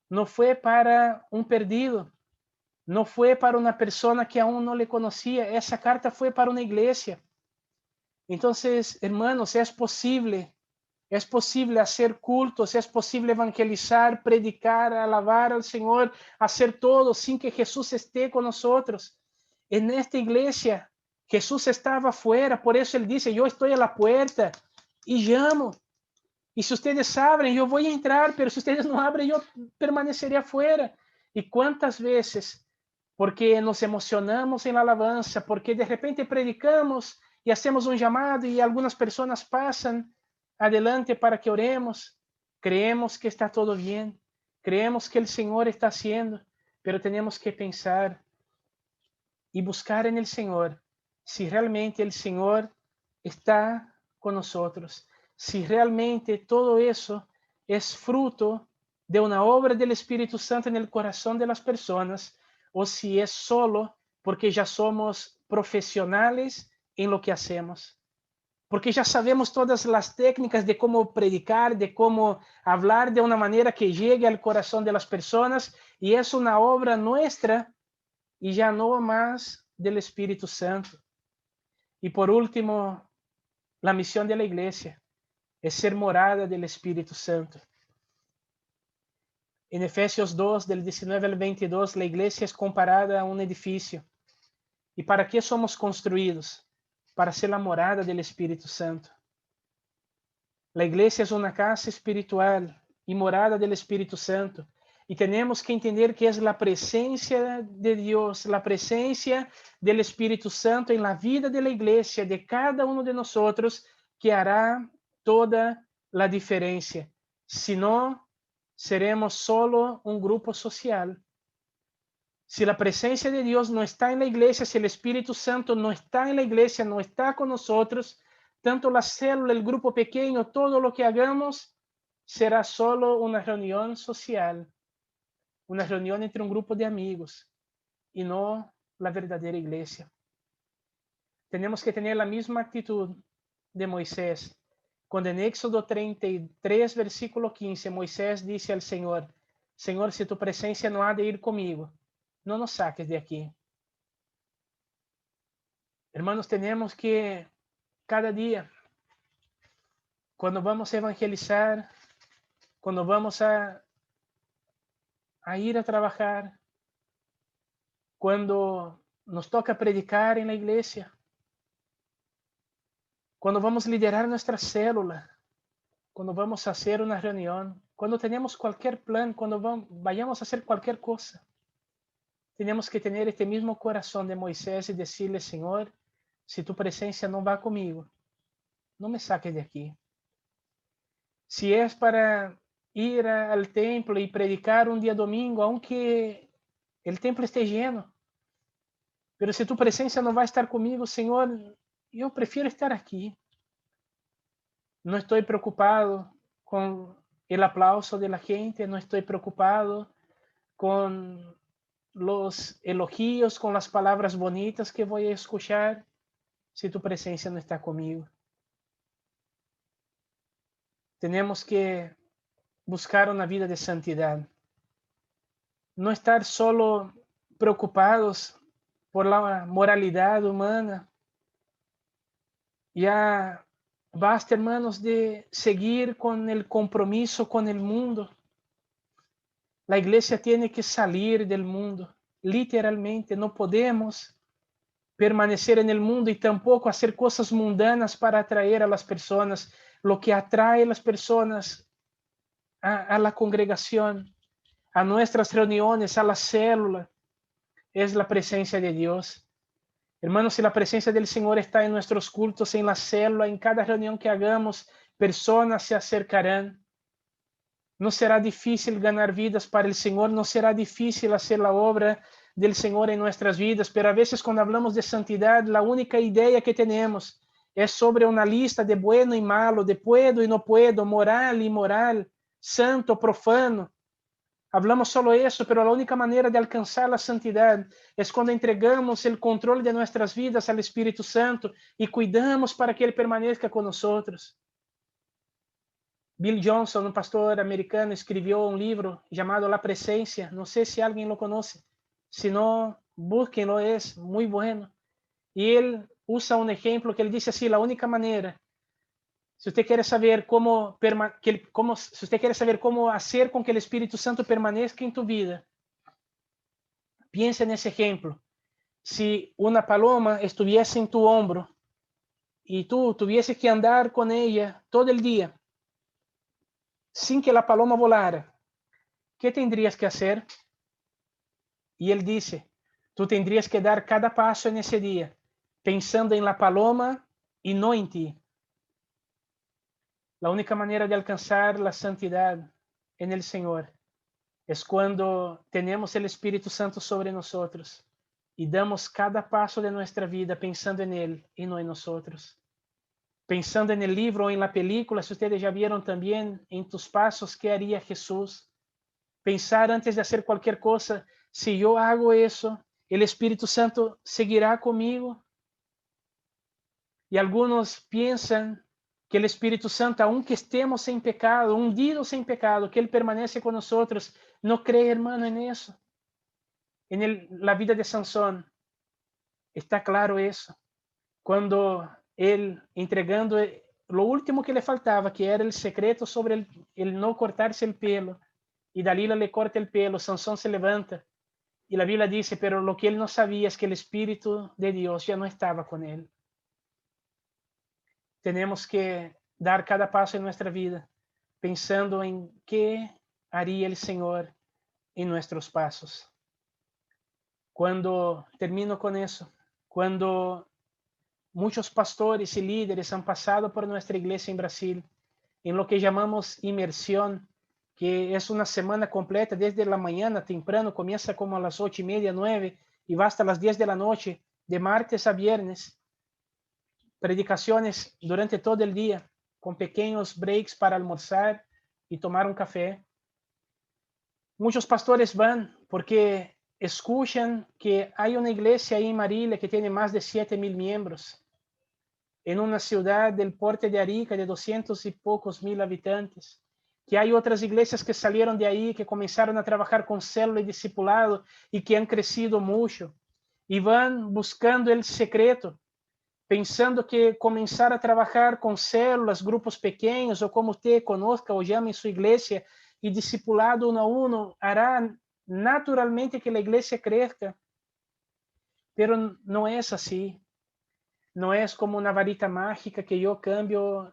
No fue para un perdido, no fue para una persona que aún no le conocía, esa carta fue para una iglesia. Entonces, hermanos, es posible hacer cultos, es posible evangelizar, predicar, alabar al Señor, hacer todo sin que Jesús esté con nosotros. En esta iglesia, Jesús estaba afuera, por eso Él dice, yo estoy a la puerta y llamo. Y si ustedes abren, yo voy a entrar, pero si ustedes no abren, yo permaneceré afuera. ¿Y cuántas veces? Porque nos emocionamos en la alabanza, porque de repente predicamos y hacemos un llamado y algunas personas pasan adelante para que oremos. Creemos que está todo bien, creemos que el Señor está haciendo, pero tenemos que pensar y buscar en el Señor si realmente el Señor está con nosotros, si realmente todo eso es fruto de una obra del Espíritu Santo en el corazón de las personas, o si es solo porque ya somos profesionales en lo que hacemos. Porque ya sabemos todas las técnicas de cómo predicar, de cómo hablar de una manera que llegue al corazón de las personas, y es una obra nuestra y ya no más del Espíritu Santo. Y por último, la misión de la iglesia es ser morada del Espíritu Santo. En Efesios 2, del 19 al 22, la iglesia es comparada a un edificio. ¿Y para qué somos construidos? Para ser la morada del Espíritu Santo. La iglesia es una casa espiritual y morada del Espíritu Santo. Y tenemos que entender que es la presencia de Dios, la presencia del Espíritu Santo en la vida de la iglesia, de cada uno de nosotros, que hará toda la diferencia. Si no, seremos solo un grupo social. Si la presencia de Dios no está en la iglesia, si el Espíritu Santo no está en la iglesia, no está con nosotros, tanto la célula, el grupo pequeño, todo lo que hagamos será solo una reunión social, una reunión entre un grupo de amigos y no la verdadera iglesia. Tenemos que tener la misma actitud de Moisés. Cuando en Éxodo 33, versículo 15, Moisés dice al Señor, Señor, si tu presencia no ha de ir conmigo, no nos saques de aquí. Hermanos, tenemos que cada día, cuando vamos a evangelizar, cuando vamos a ir a trabajar, cuando nos toca predicar en la iglesia, cuando vamos a liderar nuestra célula, cuando vamos a hacer una reunión, cuando tenemos cualquier plan, cuando vayamos a hacer cualquier cosa, tenemos que tener este mismo corazón de Moisés y decirle, Señor, si tu presencia no va conmigo, no me saques de aquí. Si es para ir al templo y predicar un día domingo, aunque el templo esté lleno, pero si tu presencia no va a estar conmigo, Señor, yo prefiero estar aquí. No estoy preocupado con el aplauso de la gente, no estoy preocupado con los elogios, con las palabras bonitas que voy a escuchar, si tu presencia no está conmigo. Tenemos que buscar una vida de santidad. No estar solo preocupados por la moralidad humana. Ya Basta, hermanos, de seguir con el compromiso con el mundo. La iglesia tiene que salir del mundo, literalmente. No podemos permanecer en el mundo y tampoco hacer cosas mundanas para atraer a las personas. Lo que atrae a las personas a la congregación, a nuestras reuniones, a la célula, es la presencia de Dios. Hermanos, si la presencia del Señor está en nuestros cultos, en la célula, en cada reunión que hagamos, personas se acercarán. No será difícil ganar vidas para el Señor, no será difícil hacer la obra del Señor en nuestras vidas, pero a veces cuando hablamos de santidad, la única idea que tenemos es sobre una lista de bueno y malo, de puedo y no puedo, moral y inmoral, santo, profano. Hablamos solo eso, pero la única manera de alcanzar la santidad es cuando entregamos el control de nuestras vidas al Espíritu Santo y cuidamos para que Él permanezca con nosotros. Bill Johnson, un pastor americano, escribió un libro llamado La Presencia. No sé si alguien lo conoce. Si no, búsquenlo, es muy bueno. Y él usa un ejemplo que él dice así: la única manera, si usted quiere saber si usted quiere saber cómo hacer con que el Espíritu Santo permanezca en tu vida, piensa en ese ejemplo. Si una paloma estuviese en tu hombro y tú tuvieses que andar con ella todo el día sin que la paloma volara, ¿qué tendrías que hacer? Y él dice, tú tendrías que dar cada paso en ese día pensando en la paloma y no en ti. La única manera de alcanzar la santidad en el Señor es cuando tenemos el Espíritu Santo sobre nosotros y damos cada paso de nuestra vida pensando en Él y no en nosotros. Pensando en el libro o en la película, si ustedes ya vieron también en tus pasos, ¿qué haría Jesús? Pensar antes de hacer cualquier cosa, si yo hago eso, el Espíritu Santo seguirá conmigo. Y algunos piensan que el Espíritu Santo, aunque estemos en pecado, hundidos en pecado, que Él permanece con nosotros. No cree, hermano, en eso. La vida de Sansón está claro eso. Cuando él, entregando lo último que le faltaba, que era el secreto sobre el no cortarse el pelo, y Dalila le corta el pelo, Sansón se levanta. Y la Biblia dice, pero lo que él no sabía es que el Espíritu de Dios ya no estaba con él. Tenemos que dar cada paso en nuestra vida pensando en qué haría el Señor en nuestros pasos. Cuando termino con eso, cuando muchos pastores y líderes han pasado por nuestra iglesia en Brasil, en lo que llamamos inmersión, que es una semana completa desde la mañana temprano, comienza como a las 8:30, 9, y va hasta las 10 de la noche, de martes a viernes. Predicaciones durante todo el día, con pequeños breaks para almorzar y tomar un café. Muchos pastores van porque escuchan que hay una iglesia ahí en Marília que tiene más de 7,000 miembros, en una ciudad del porte de Arica de 200 y pocos mil habitantes, que hay otras iglesias que salieron de ahí, que comenzaron a trabajar con célula y discipulado y que han crecido mucho, y van buscando el secreto, pensando que comenzar a trabajar com células, grupos pequenos, ou como usted conozca ou llame em sua igreja, e discipulado uno a uno, hará naturalmente que a igreja crezca. Pero não é assim. Não é como uma varita mágica que eu cambio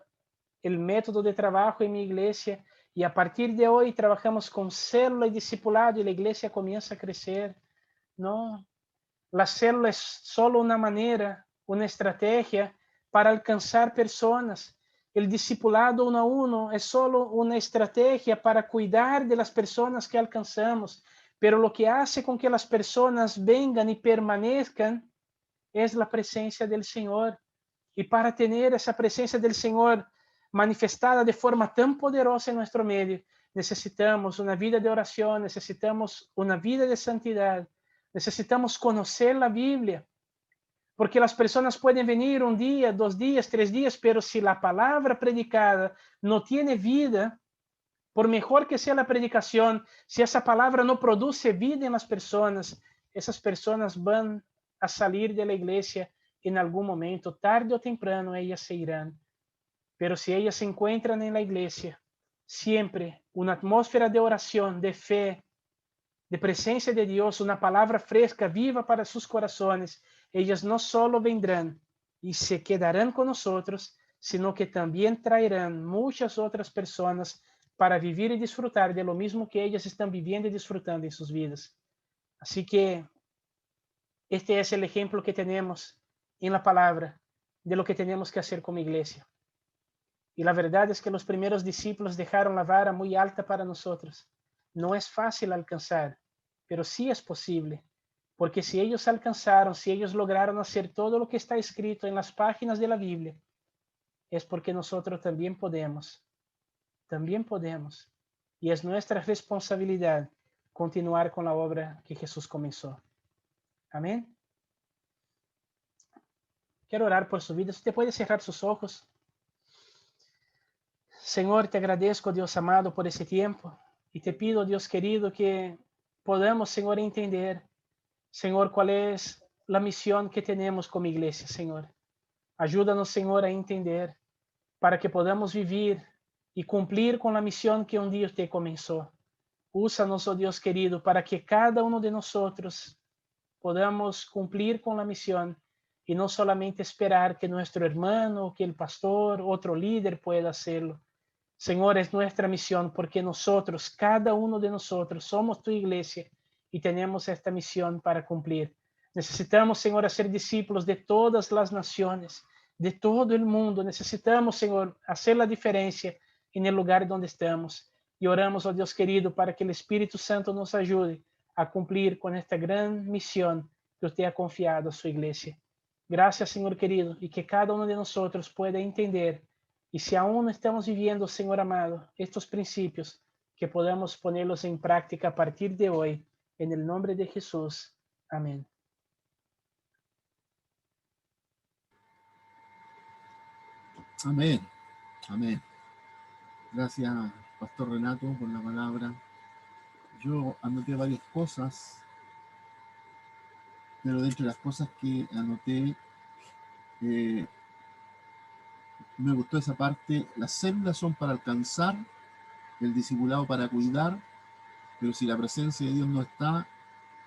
o método de trabalho em minha igreja e a partir de hoje trabalhamos com célula e discipulado e a igreja começa a crescer. Não. A célula é só uma maneira, uma estratégia para alcançar pessoas. O discipulado uno a uno é só uma estratégia para cuidar de las pessoas que alcançamos. Pero lo que hace con que las personas vengan y permanezcan es la presencia del Señor. Y para tener esa presencia del Señor manifestada de forma tan poderosa en nuestro medio, necesitamos una vida de oración, necesitamos una vida de santidad, necesitamos conocer la Biblia, porque las personas pueden venir un día, 2 días, 3 días, pero si la palabra predicada no tiene vida, por mejor que sea la predicación, si esa palabra no produce vida en las personas, esas personas van a salir de la iglesia en algún momento, tarde o temprano ellas se irán. pero si ellas se encuentran en la iglesia, siempre una atmósfera de oración, de fe, de presencia de Dios, una palabra fresca, viva para sus corazones, ellas no solo vendrán y se quedarán con nosotros, sino que también traerán muchas otras personas para vivir y disfrutar de lo mismo que ellas están viviendo y disfrutando en sus vidas. Así que este es el ejemplo que tenemos en la palabra de lo que tenemos que hacer como iglesia. Y la verdad es que los primeros discípulos dejaron la vara muy alta para nosotros. No es fácil alcanzar, pero sí es posible. Porque si ellos alcanzaron, si ellos lograron hacer todo lo que está escrito en las páginas de la Biblia, es porque nosotros también podemos. También podemos. Y es nuestra responsabilidad continuar con la obra que Jesús comenzó. Amén. Quiero orar por su vida. Usted puede cerrar sus ojos. Señor, te agradezco, Dios amado, por ese tiempo. Y te pido, Dios querido, que podamos, Señor, entender, Señor, cuál es la misión que tenemos como iglesia, Señor. Ayúdanos, Señor, a entender para que podamos vivir y cumplir con la misión que un día usted comenzó. Úsanos, oh Dios querido, para que cada uno de nosotros podamos cumplir con la misión y no solamente esperar que nuestro hermano, que el pastor, otro líder pueda hacerlo. Señor, es nuestra misión porque nosotros, cada uno de nosotros, somos tu iglesia y tenemos esta misión para cumplir. Necesitamos, Señor, hacer discípulos de todas las naciones, de todo el mundo. Necesitamos, Señor, hacer la diferencia en el lugar donde estamos. Y oramos, oh Dios querido, para que el Espíritu Santo nos ayude a cumplir con esta gran misión que usted ha confiado a su iglesia. Gracias, Señor querido, y que cada uno de nosotros pueda entender. Y si aún no estamos viviendo, Señor amado, estos principios, que podamos ponerlos en práctica a partir de hoy, en el nombre de Jesús. Amén. Amén. Amén. Gracias, Pastor Renato, por la palabra. Yo anoté varias cosas, pero dentro de las cosas que anoté, me gustó esa parte. Las células son para alcanzar, el discipulado para cuidar, pero si la presencia de Dios no está,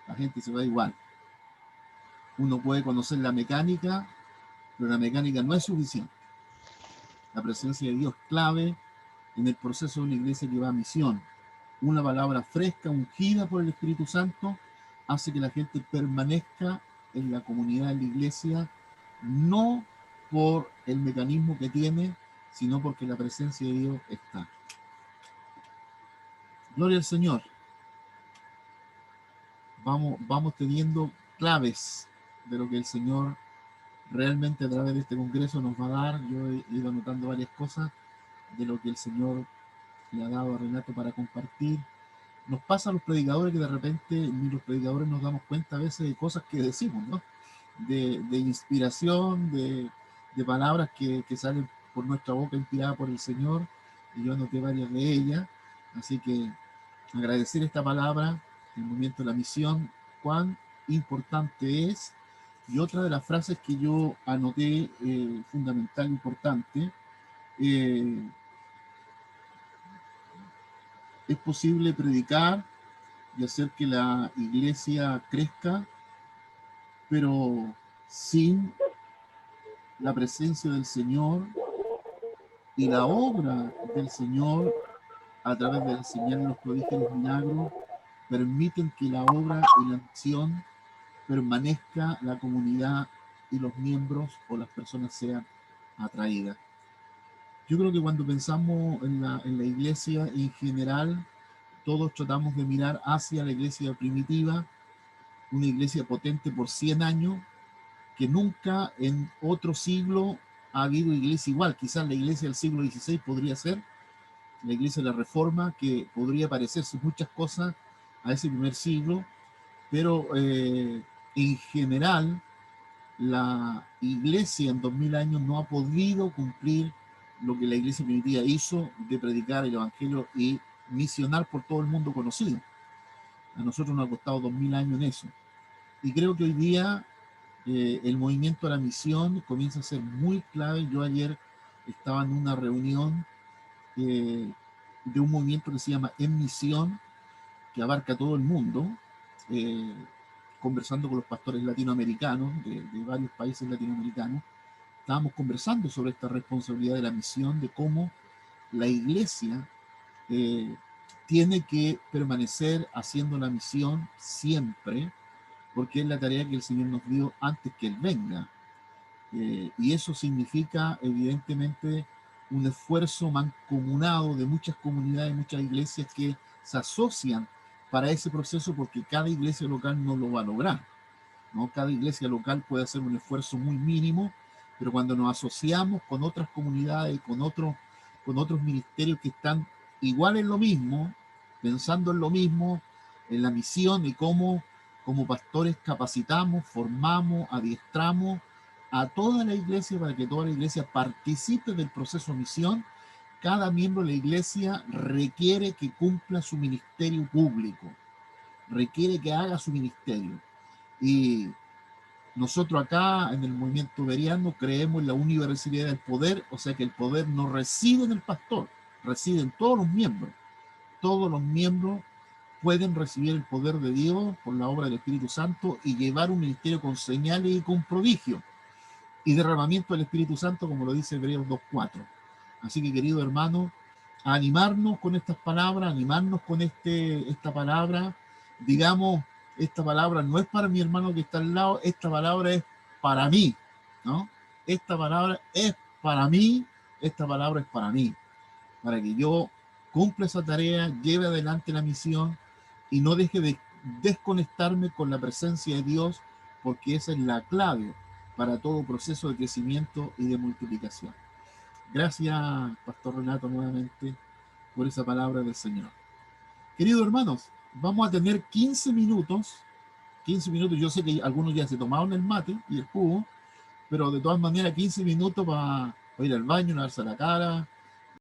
la gente se va igual. Uno puede conocer la mecánica, pero la mecánica no es suficiente. La presencia de Dios es clave en el proceso de una iglesia que va a misión. Una palabra fresca, ungida por el Espíritu Santo, hace que la gente permanezca en la comunidad de la iglesia, no por el mecanismo que tiene, sino porque la presencia de Dios está. Gloria al Señor. Vamos teniendo claves de lo que el Señor realmente a través de este congreso nos va a dar. Yo he ido anotando varias cosas de lo que el Señor le ha dado a Renato para compartir. Nos pasa a los predicadores que de repente ni los predicadores nos damos cuenta a veces de cosas que decimos, ¿no? De inspiración, de palabras que salen por nuestra boca inspirada por el Señor, y yo anoté varias de ellas. Así que agradecer esta palabra, el movimiento de la misión, cuán importante es. Y otra de las frases que yo anoté, fundamental, importante, eh, es posible predicar y hacer que la iglesia crezca, pero sin la presencia del Señor y la obra del Señor a través de las señales, los prodigios y los milagros permiten que la obra y la misión permanezca, la comunidad y los miembros o las personas sean atraídas. Yo creo que cuando pensamos en la iglesia en general, todos tratamos de mirar hacia la iglesia primitiva, una iglesia potente por 100 años, que nunca en otro siglo ha habido iglesia igual. Quizás la iglesia del siglo XVI podría ser la iglesia de la Reforma, que podría parecerse muchas cosas a ese primer siglo, pero en general la iglesia en 2000 años no ha podido cumplir lo que la iglesia primitiva hizo, de predicar el evangelio y misionar por todo el mundo conocido. A nosotros nos ha costado 2000 años en eso. Y creo que hoy día el movimiento a la misión comienza a ser muy clave. Yo ayer estaba en una reunión de un movimiento que se llama En Misión, que abarca todo el mundo, eh, conversando con los pastores latinoamericanos de varios países latinoamericanos. Estábamos conversando sobre esta responsabilidad de la misión, de cómo la iglesia eh, tiene que permanecer haciendo la misión siempre, porque es la tarea que el Señor nos dio antes que Él venga. Y eso significa, evidentemente, un esfuerzo mancomunado de muchas comunidades, muchas iglesias que se asocian para ese proceso, porque cada iglesia local no lo va a lograr, ¿no? Cada iglesia local puede hacer un esfuerzo muy mínimo, pero cuando nos asociamos con otras comunidades, con otros ministerios que están igual en lo mismo, pensando en lo mismo, en la misión y cómo como pastores capacitamos, formamos, adiestramos a toda la iglesia para que toda la iglesia participe del proceso de misión. Cada miembro de la iglesia requiere que cumpla su ministerio público, requiere que haga su ministerio. Y nosotros acá en el movimiento beriano creemos en la universalidad del poder, o sea que el poder no reside en el pastor, reside en todos los miembros. Todos los miembros pueden recibir el poder de Dios por la obra del Espíritu Santo y llevar un ministerio con señales y con prodigios y derramamiento del Espíritu Santo, como lo dice Hebreos 2:4. Así que, querido hermano, a animarnos con estas palabras, animarnos con esta palabra. Digamos, esta palabra no es para mi hermano que está al lado, esta palabra es para mí, ¿no? Esta palabra es para mí, esta palabra es para mí, para que yo cumpla esa tarea, lleve adelante la misión y no deje de desconectarme con la presencia de Dios, porque esa es la clave para todo proceso de crecimiento y de multiplicación. Gracias, Pastor Renato, nuevamente por esa palabra del Señor. Queridos hermanos, vamos a tener 15 minutos. 15 minutos, yo sé que algunos ya se tomaron el mate y el jugo, pero de todas maneras 15 minutos para ir al baño, lavarse la cara,